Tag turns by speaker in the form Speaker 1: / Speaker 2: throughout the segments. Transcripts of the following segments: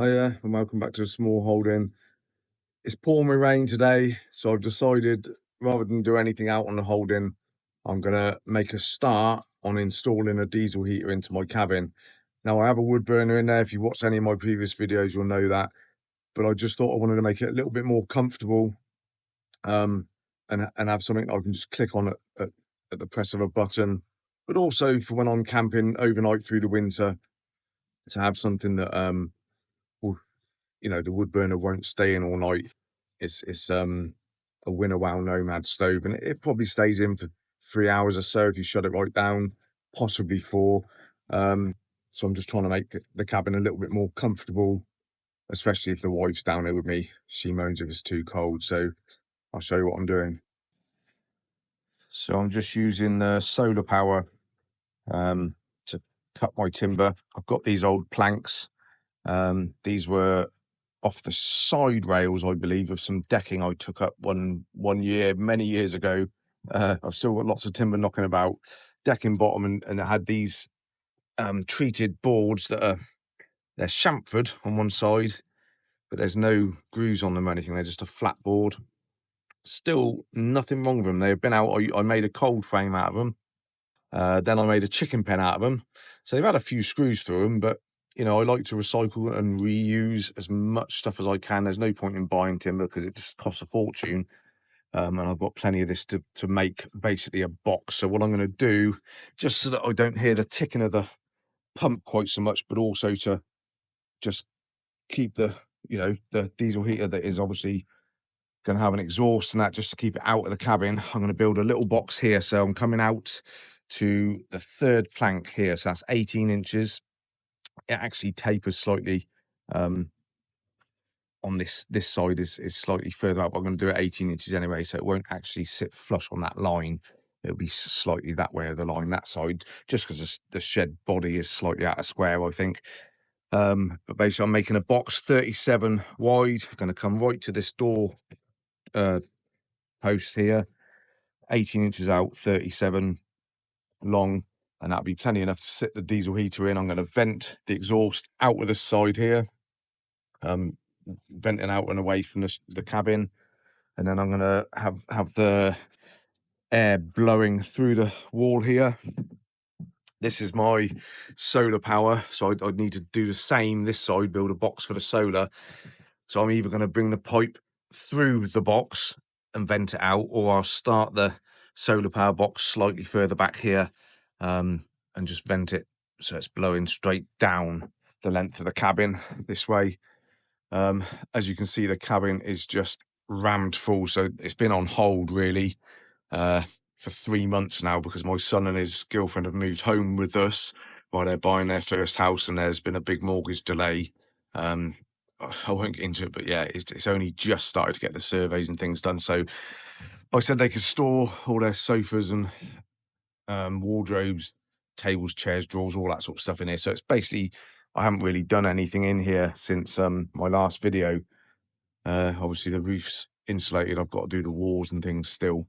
Speaker 1: Hiya, and welcome back to Smallholding. It's pouring with rain today, so I've decided rather than do anything out on the holding, I'm gonna make a start on installing a diesel heater into my cabin. Now I have a wood burner in there. If you watched any of my previous videos, you'll know that. But I just thought I wanted to make it a little bit more comfortable, and have something I can just click on at the press of a button. But also for when I'm camping overnight through the winter, to have something that will, the wood burner won't stay in all night. It's a Winnow Nomad stove, and it probably stays in for 3 hours or so if you shut it right down, possibly 4. So I'm just trying to make the cabin a little bit more comfortable, especially if the wife's down there with me. She moans if it's too cold, so I'll show you what I'm doing. So I'm just using the solar power to cut my timber. I've got these old planks. These were off the side rails, I believe, of some decking I took up one year, many years ago. I've still got lots of timber knocking about, decking bottom, and it had these treated boards that they're chamfered on one side, but there's no grooves on them or anything. They're just a flat board. Still nothing wrong with them. They've been out. I made a cold frame out of them. Then I made a chicken pen out of them. So they've had a few screws through them, but I like to recycle and reuse as much stuff as I can. There's no point in buying timber because it just costs a fortune. And I've got plenty of this to make basically a box. So what I'm going to do, just so that I don't hear the ticking of the pump quite so much, but also to just keep the diesel heater that is obviously going to have an exhaust and that, just to keep it out of the cabin, I'm going to build a little box here. So I'm coming out to the third plank here. So that's 18 inches. It actually tapers slightly. On this side is slightly further up. I'm going to do it 18 inches anyway, so it won't actually sit flush on that line. It'll be slightly that way of the line, that side, just because the shed body is slightly out of square, I think. But basically, I'm making a box 37 wide. Going to come right to this door post here, 18 inches out, 37 long, and that'll be plenty enough to sit the diesel heater in. I'm going to vent the exhaust out of the side here, venting out and away from the cabin, and then I'm going to have the air blowing through the wall here. This is my solar power, so I'd need to do the same this side, build a box for the solar. So I'm either going to bring the pipe through the box and vent it out, or I'll start the solar power box slightly further back here and just vent it so it's blowing straight down the length of the cabin this way. As you can see, the cabin is just rammed full, so it's been on hold really for 3 months now, because my son and his girlfriend have moved home with us while they're buying their first house, and there's been a big mortgage delay. I won't get into it, but yeah, it's only just started to get the surveys and things done. So I said they could store all their sofas and wardrobes, tables, chairs, drawers, all that sort of stuff in here. So it's basically, I haven't really done anything in here since my last video. Obviously the roof's insulated. I've got to do the walls and things still.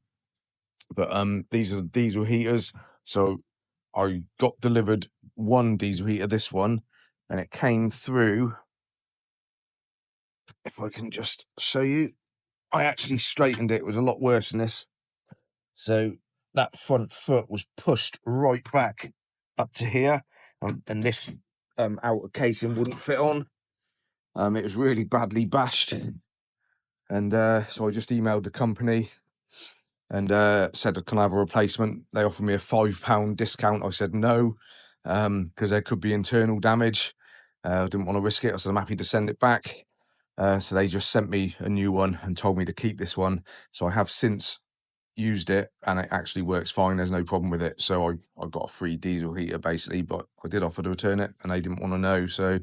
Speaker 1: But these are the diesel heaters. So I got delivered one diesel heater, this one, and it came through. If I can just show you, I actually straightened it. It was a lot worse than this. So that front foot was pushed right back up to here, and this outer casing wouldn't fit on. It was really badly bashed, and so I just emailed the company and said, can I have a replacement? They offered me a £5 discount. I said no, because there could be internal damage. I didn't want to risk it. I said I'm happy to send it back. So they just sent me a new one and told me to keep this one. So I have since used it, and it actually works fine. There's no problem with it. So I got a free diesel heater basically, but I did offer to return it and they didn't want to know. So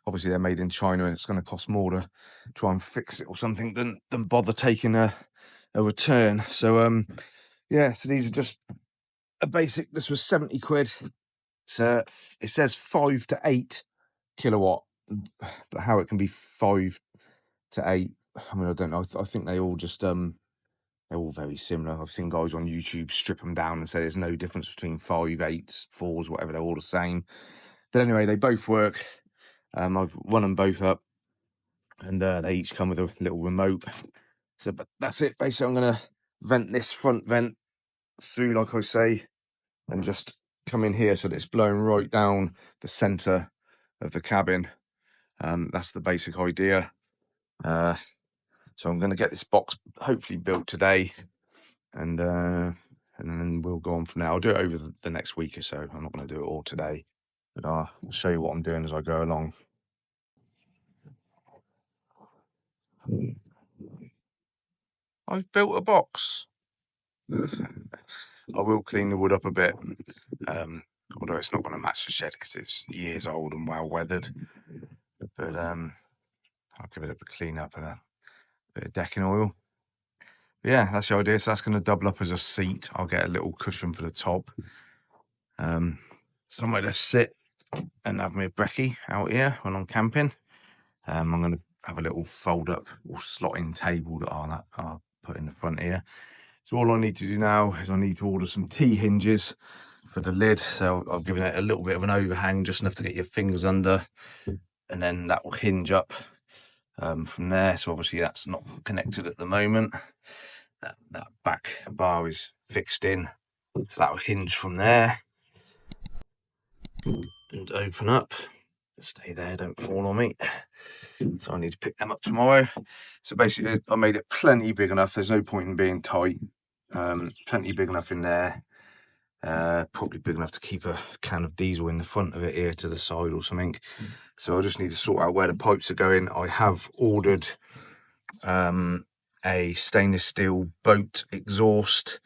Speaker 1: obviously they're made in China and it's going to cost more to try and fix it or something than bother taking a return. So yeah, so these are just a basic. This was 70 quid. So it says 5 to 8 kilowatt, but how it can be 5 to 8, I mean, I don't know. I think they all just they're all very similar. I've seen guys on YouTube strip them down and say there's no difference between 5, 8s, 4s, whatever. They're all the same. But anyway, they both work. I've run them both up.
Speaker 2: and they each come with a little remote. So but that's it. Basically, I'm going to vent this front vent through, like I say, and just come in here so that it's blowing right down the center of the cabin. That's the basic idea. So I'm going to get this box hopefully built today, and then we'll go on from there. I'll do it over the next week or so. I'm not going to do it all today, but I'll show you what I'm doing as I go along. I've built a box. I will clean the wood up a bit, although it's not going to match the shed because it's years old and well weathered. But I'll give it a clean up and a bit of decking oil. But yeah, that's the idea. So that's going to double up as a seat. I'll get a little cushion for the top. Somewhere to sit and have my brekkie out here when I'm camping. I'm going to have a little fold up or slot-in table that I'll put in the front here. So all I need to do now is I need to order some T-hinges for the lid. So I've given it a little bit of an overhang, just enough to get your fingers under, and then that will hinge up from there. So obviously that's not connected at the moment. That back bar is fixed in, so that will hinge from there and open up. Stay there, don't fall on me. So I need to pick them up tomorrow. So basically I made it plenty big enough. There's no point in being tight. Plenty big enough in there. Probably big enough to keep a can of diesel in the front of it here to the side or something. So I just need to sort out where the pipes are going. I have ordered a stainless steel boat exhaust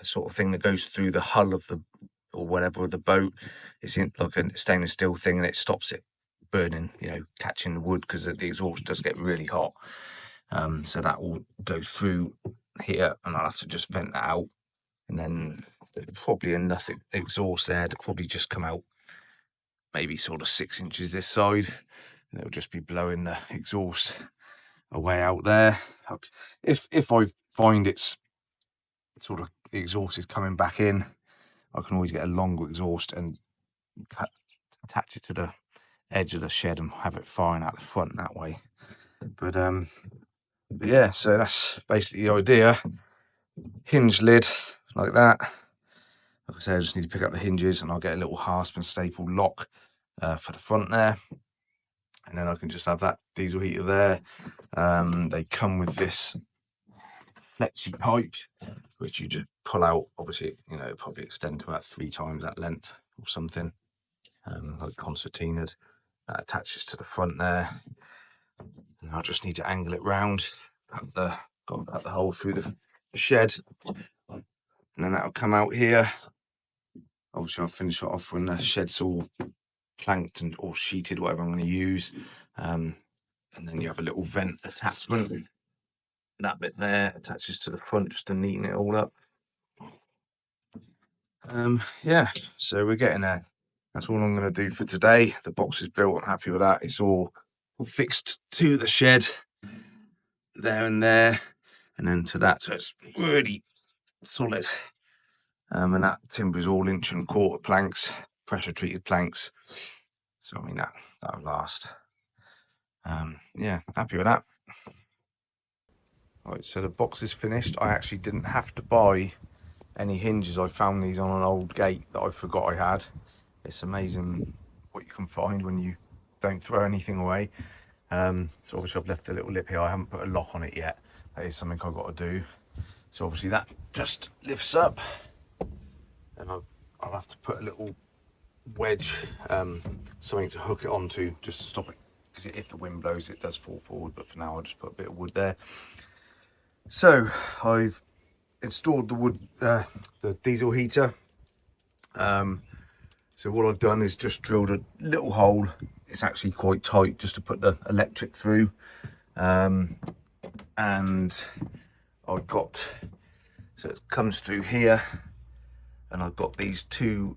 Speaker 2: sort of thing that goes through the hull of the or whatever of the boat. It's in like a stainless steel thing, and it stops it burning, catching the wood, because the exhaust does get really hot. So that will go through here, and I'll have to just vent that out. And then there's probably enough exhaust there to probably just come out maybe sort of 6 inches this side, and it'll just be blowing the exhaust away out there. If I find it's sort of the exhaust is coming back in, I can always get a longer exhaust and attach it to the edge of the shed and have it firing out the front that way. But yeah, so that's basically the idea. Hinge lid like that. Like I say, I just need to pick up the hinges, and I'll get a little hasp and staple lock for the front there, and then I can just have that diesel heater there. They come with this flexi pipe, which you just pull out. Obviously, it'll probably extend to about 3 times that length or something, like concertinaed. That attaches to the front there, and I'll just need to angle it round, cut the hole through the shed, and then that'll come out here. Obviously, I'll finish it off when the shed's all planked or sheeted, whatever I'm going to use. And then you have a little vent attachment. That bit there attaches to the front just to neaten it all up. Yeah, so we're getting there. That's all I'm going to do for today. The box is built. I'm happy with that. It's all fixed to the shed there and there, and then to that, so it's really solid. And that timber is all 1.25 inch planks, pressure treated planks. So I mean that'll last. Yeah, happy with that. Right, so the box is finished. I actually didn't have to buy any hinges. I found these on an old gate that I forgot I had. It's amazing what you can find when you don't throw anything away. So obviously I've left a little lip here. I haven't put a lock on it yet. That is something I've got to do. So obviously that just lifts up, and I'll have to put a little wedge, something to hook it onto just to stop it, because if the wind blows it does fall forward. But for now I'll just put a bit of wood there. So I've installed the wood, the diesel heater. So what I've done is just drilled a little hole. It's actually quite tight, just to put the electric through. And I've got, so it comes through here, and I've got these 2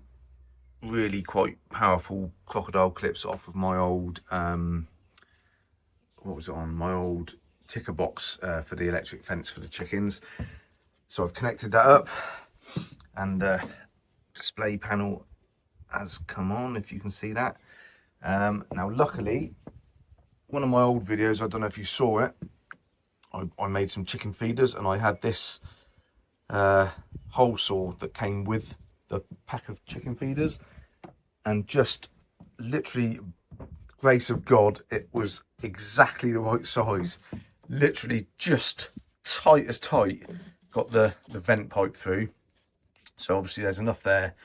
Speaker 2: really quite powerful crocodile clips off of my old, what was it on? My old ticker box for the electric fence for the chickens. So I've connected that up, and display panel has come on, if you can see that. Now luckily
Speaker 1: one of my old videos, I don't know if you saw it, I made some chicken feeders, and I had this hole saw that came with the pack of chicken feeders, and just literally, grace of God, it was exactly the right size, literally just tight as tight. Got the vent pipe through, so obviously there's enough there.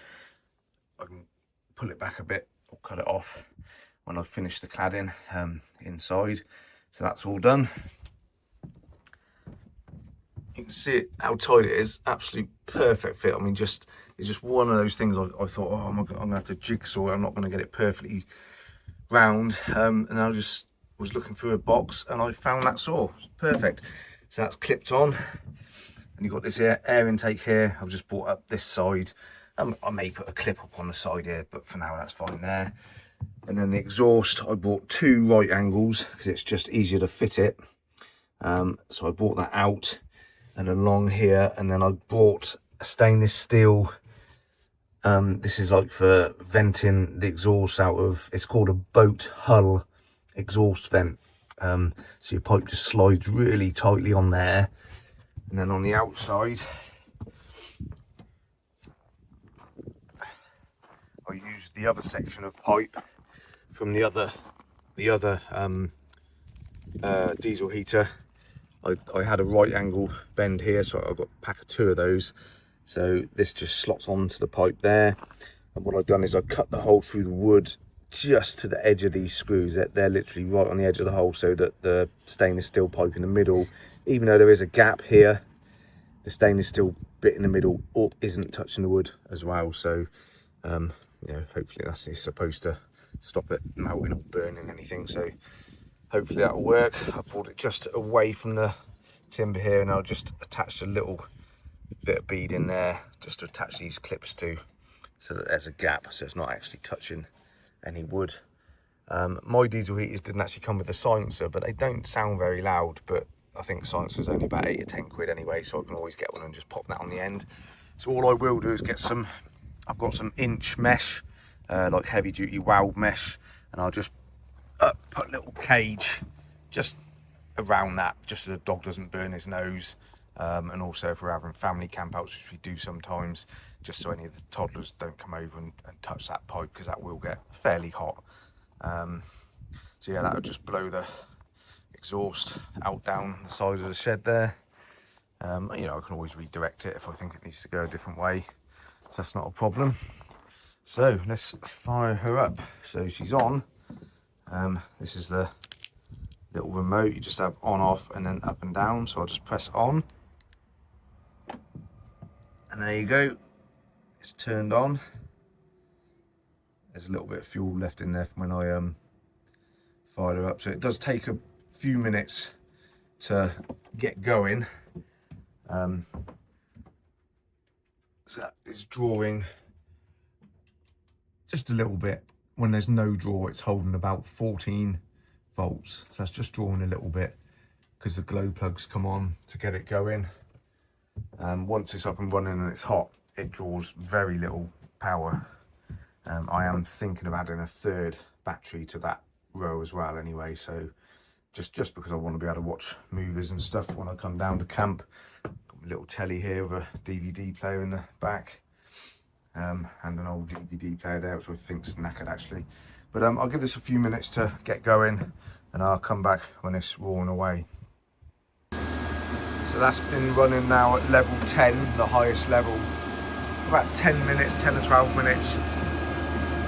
Speaker 1: I can pull it back a bit or cut it off when I finish the cladding inside. So that's all done. You can see it, how tight it is, absolute perfect fit. I mean, it's just one of those things I thought, oh, I'm gonna have to jigsaw it. I'm not gonna get it perfectly round. And I just was looking through a box and I found that saw. Perfect. So that's clipped on, and you've got this air intake here. I've just brought up this side. I may put a clip up on the side here, but for now that's fine there. And then the exhaust, I bought 2 right angles because it's just easier to fit it. So I brought that out and along here, and then I bought a stainless steel. This is like for venting the exhaust out of, it's called a boat hull exhaust vent. So your pipe just slides really tightly on there, and then on the outside I used the other section of pipe from the other diesel heater. I had a right angle bend here, so I've got a pack of 2 of those. So this just slots onto the pipe there. And what I've done is I cut the hole through the wood just to the edge of these screws. They're literally right on the edge of the hole, so that the stainless steel pipe in the middle, even though there is a gap here, the stainless steel bit in the middle isn't touching the wood as well. So you know, hopefully that's supposed to stop it melting or burning anything. So hopefully that'll work. I brought it just away from the timber here, and I'll just attach a little bit of bead in there just to attach these clips to, so that there's a gap, so it's not actually touching any wood. My diesel heaters didn't actually come with a silencer, but they don't sound very loud. But I think the silencer's only about 8 or 10 quid anyway, so I can always get one and just pop that on the end. So all I will do is get some, I've got some inch mesh, like heavy duty weld mesh, and I'll just put a little cage just around that, just so the dog doesn't burn his nose. And also if we're having family campouts, which we do sometimes, just so any of the toddlers don't come over and touch that pipe, because that will get fairly hot. So yeah, that'll just blow the exhaust out down the side of the shed there. You know, I can always redirect it if I think it needs to go a different way, so that's not a problem. So let's fire her up. So she's on. This is the little remote. You just have on, off, and then up and down. So I'll just press on, and there you go, it's turned on. There's a little bit of fuel left in there from when I fired her up, so it does take a few minutes to get going. So that is drawing just a little bit. When there's no draw, it's holding about 14 volts, so that's just drawing a little bit because the glow plugs come on to get it going. Once it's up and running and it's hot, it draws very little power. I am thinking of adding a 3rd battery to that row as well anyway, so just because I want to be able to watch movies and stuff when I come down to camp. Got a little telly here with a DVD player in the back, and an old DVD player there, which I think's knackered actually. But I'll give this a few minutes to get going, and I'll come back when it's roaring away. So that's been running now at level 10, the highest level, about 10 minutes, 10 or 12 minutes.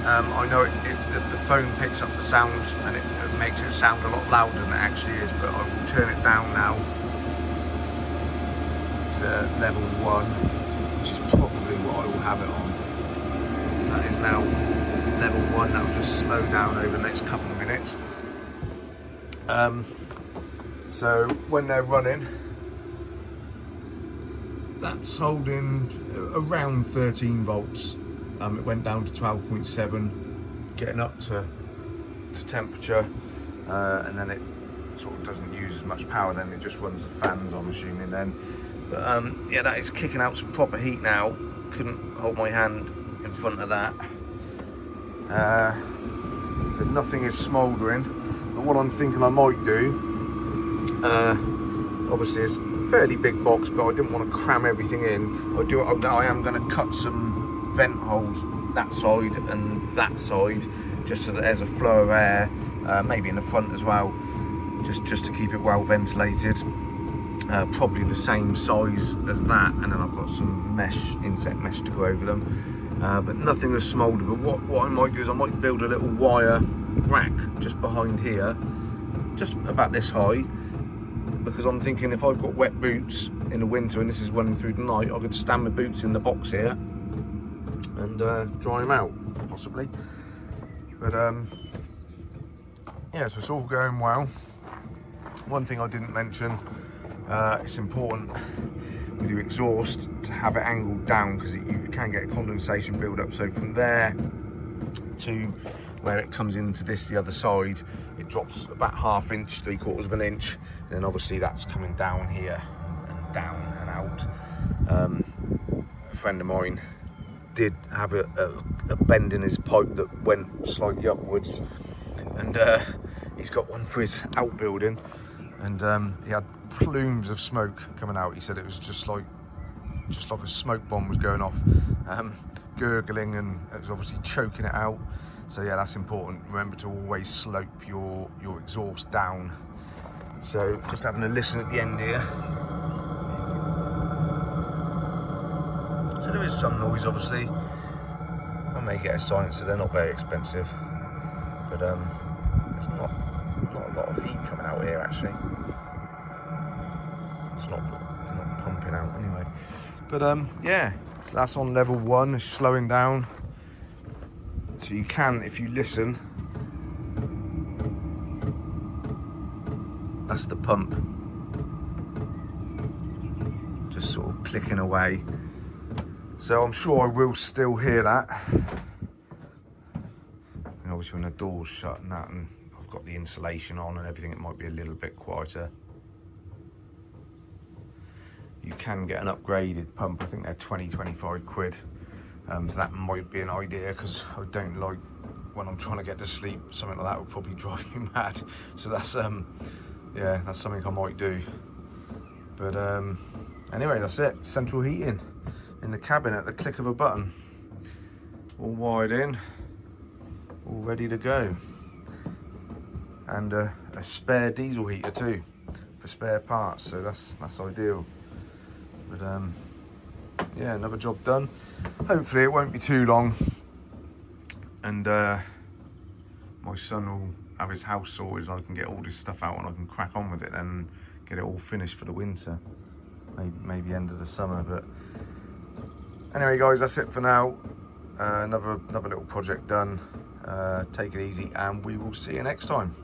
Speaker 1: I know the phone picks up the sound, and it makes it sound a lot louder than it actually is, but I will turn it down now to level 1, which is probably what I will have it on. So that is now level 1. That will just slow down over the next couple of minutes. So when they're running, that's holding around 13 volts. It went down to 12.7, getting up to temperature, and then it sort of doesn't use as much power. Then it just runs the fans, I'm assuming then. But yeah, that is kicking out some proper heat now. Couldn't hold my hand in front of that. So nothing is smouldering. But But what I'm thinking I might do, obviously it's a fairly big box, but I didn't want to cram everything in. I am going to cut some vent holes that side and that side, just so that there's a flow of air, maybe in the front as well, just to keep it well ventilated. Probably the same size as that, and then I've got some mesh, insect mesh to go over them, but nothing has smouldered. But what I might do is I might build a little wire rack just behind here, just about this high, because I'm thinking if I've got wet boots in the winter and this is running through the night, I could stand my boots in the box here and dry them out, possibly. But yeah, so it's all going well. One thing I didn't mention, it's important with your exhaust to have it angled down, because you can get a condensation build up. So from there to where it comes into the other side, it drops about 1/2 inch, 3/4 of an inch, and then obviously that's coming down here and down and out. A friend of mine did have a bend in his pipe that went slightly upwards, and he's got one for his outbuilding, and he had plumes of smoke coming out. He said it was just like a smoke bomb was going off, gurgling, and it was obviously choking it out. So yeah, that's important. Remember to always slope your exhaust down. So just having a listen at the end here. So there is some noise, obviously. I may get a silencer, they're not very expensive, but there's not a lot of heat coming out here actually. It's not pumping out anyway. But yeah, so that's on level 1, it's slowing down. So you can, if you listen, that's the pump, just sort of clicking away. So I'm sure I will still hear that. And obviously when the door's shut and that, and I've got the insulation on and everything, it might be a little bit quieter. You can get an upgraded pump, I think they're 20-25 quid. So that might be an idea, because I don't like, when I'm trying to get to sleep, something like that would probably drive me mad. So that's yeah, that's something I might do. But anyway, that's it. Central heating in the cabin at the click of a button. All wired in, all ready to go. And a spare diesel heater too, for spare parts, so that's ideal. But yeah, another job done. Hopefully it won't be too long, and my son will have his house sorted and I can get all this stuff out and I can crack on with it and get it all finished for the winter, maybe end of the summer. But anyway guys, that's it for now. Another little project done. Take it easy and we will see you next time.